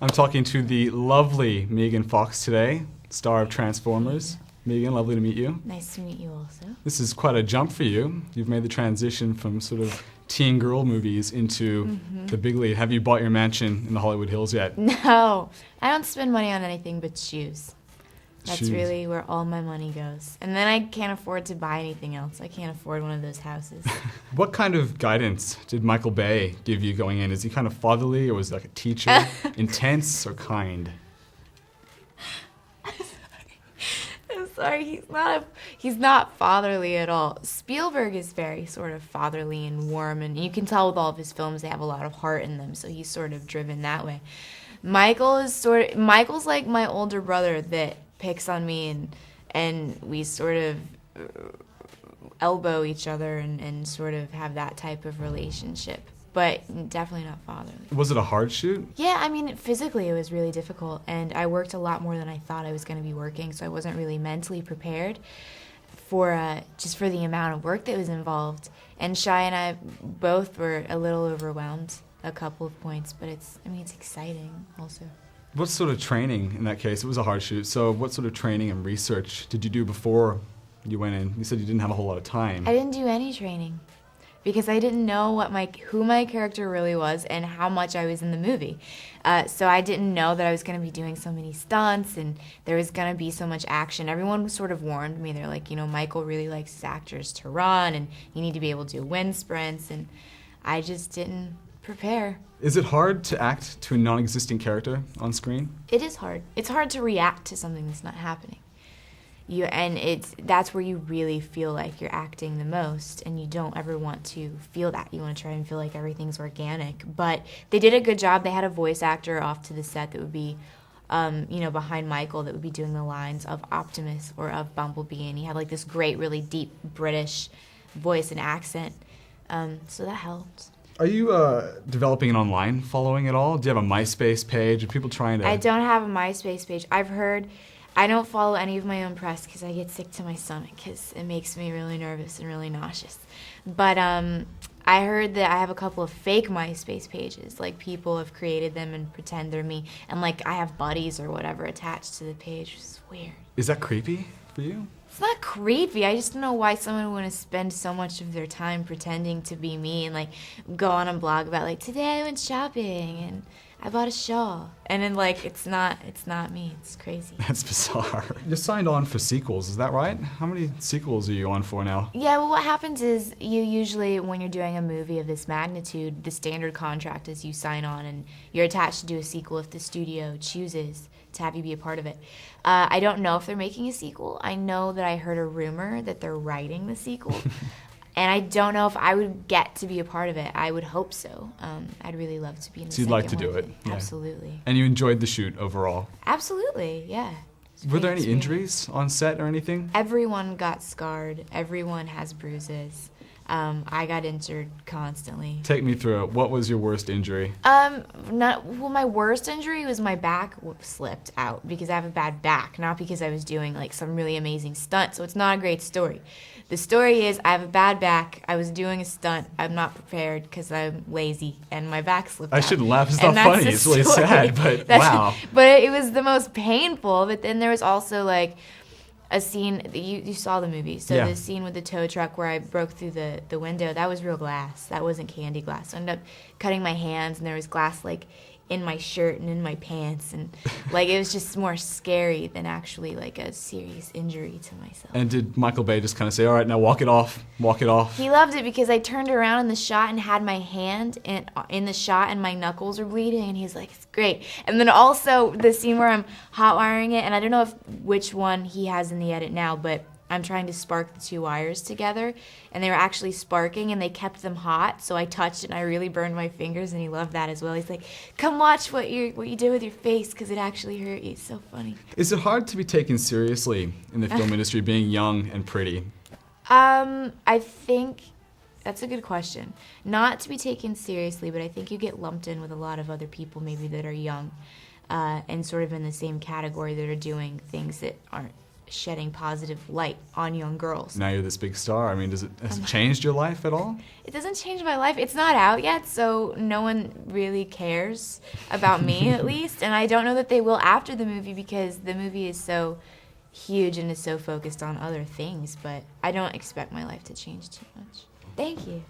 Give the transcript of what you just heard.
I'm talking to the lovely Megan Fox today, star of Transformers. Megan, lovely to meet you. Nice to meet you also. This is quite a jump for you. You've made the transition from sort of teen girl movies into the big lead. Have you bought your mansion in the Hollywood Hills yet? No, I don't spend money on anything but shoes. That's Shoes. really where all my money goes. And then I can't afford to buy anything else. I can't afford one of those houses. What kind of guidance did Michael Bay give you going in? Is he kind of fatherly, or was he like a teacher? Intense or kind? I'm sorry, he's not fatherly at all. Spielberg is very sort of fatherly and warm, and you can tell with all of his films they have a lot of heart in them, so he's sort of driven that way. Michael's like my older brother that picks on me, and we sort of elbow each other and sort of have that type of relationship, but definitely not fatherly. Was it a hard shoot? Yeah, I mean, physically it was really difficult, and I worked a lot more than I thought I was going to be working, so I wasn't really mentally prepared for just for the amount of work that was involved. And Shai and I both were a little overwhelmed a couple of points, but it's exciting also. What sort of training in that case? It was a hard shoot, so what sort of training and research did you do before you went in? You said you didn't have a whole lot of time. I didn't do any training because I didn't know who my character really was and how much I was in the movie. So I didn't know that I was going to be doing so many stunts and there was going to be so much action. Everyone sort of warned me. They're like, Michael really likes his actors to run and you need to be able to do wind sprints, and I just didn't prepare. Is it hard to act to a non-existent character on screen? It is hard. It's hard to react to something that's not happening. That's where you really feel like you're acting the most, and you don't ever want to feel that. You want to try and feel like everything's organic. But they did a good job. They had a voice actor off to the set that would be, behind Michael, that would be doing the lines of Optimus or of Bumblebee, and he had like this great, really deep British voice and accent. So that helped. Are you developing an online following at all? Do you have a MySpace page? Are people trying to... I don't have a MySpace page. I've heard... I don't follow any of my own press because I get sick to my stomach because it makes me really nervous and really nauseous. But I heard that I have a couple of fake MySpace pages. Like, people have created them and pretend they're me. And, like, I have buddies or whatever attached to the page, which is weird. Is that creepy for you? It's not creepy. I just don't know why someone would want to spend so much of their time pretending to be me and, like, go on a blog about, like, today I went shopping and I bought a shawl. And then, like, it's not me. It's crazy. That's bizarre. You're signed on for sequels, is that right? How many sequels are you on for now? Yeah, well, what happens is you usually, when you're doing a movie of this magnitude, the standard contract is you sign on and you're attached to do a sequel if the studio chooses to have you be a part of it. I don't know if they're making a sequel. I know that I heard a rumor that they're writing the sequel. And I don't know if I would get to be a part of it. I would hope so. I'd really love to be in the second So you'd like to one do of it? Yeah. Absolutely. And you enjoyed the shoot overall? Absolutely, yeah. It's a Were there great any experience. injuries on set or anything? Everyone got scarred. Everyone has bruises. I got injured constantly. Take me through it. What was your worst injury? My worst injury was my back slipped out because I have a bad back, not because I was doing like some really amazing stunt. So it's not a great story. The story is I have a bad back. I was doing a stunt. I'm not prepared because I'm lazy and my back slipped out. I shouldn't laugh. It's And not that's funny. the It's really story. sad, but wow. But it was the most painful. But then there was also like a scene, you saw the movie, so Yeah. the scene with the tow truck where I broke through the window, that was real glass. That wasn't candy glass. So I ended up cutting my hands, and there was glass like in my shirt and in my pants, and like it was just more scary than actually like a serious injury to myself. And did Michael Bay just kind of say, all right, now walk it off, walk it off? He loved it because I turned around in the shot and had my hand in the shot and my knuckles were bleeding, and he's like, it's great. And then also the scene where I'm hot wiring it, and I don't know which one he has in the edit now, but I'm trying to spark the two wires together, and they were actually sparking, and they kept them hot, so I touched it, and I really burned my fingers, and he loved that as well. He's like, come watch what you did with your face, because it actually hurt you. It's so funny. Is it hard to be taken seriously in the film industry, being young and pretty? I think that's a good question. Not to be taken seriously, but I think you get lumped in with a lot of other people maybe that are young and sort of in the same category that are doing things that aren't shedding positive light on young girls. Now you're this big star. I mean, has it changed your life at all? It doesn't change my life. It's not out yet, so no one really cares about me, at least. And I don't know that they will after the movie, because the movie is so huge and is so focused on other things. But I don't expect my life to change too much. Thank you.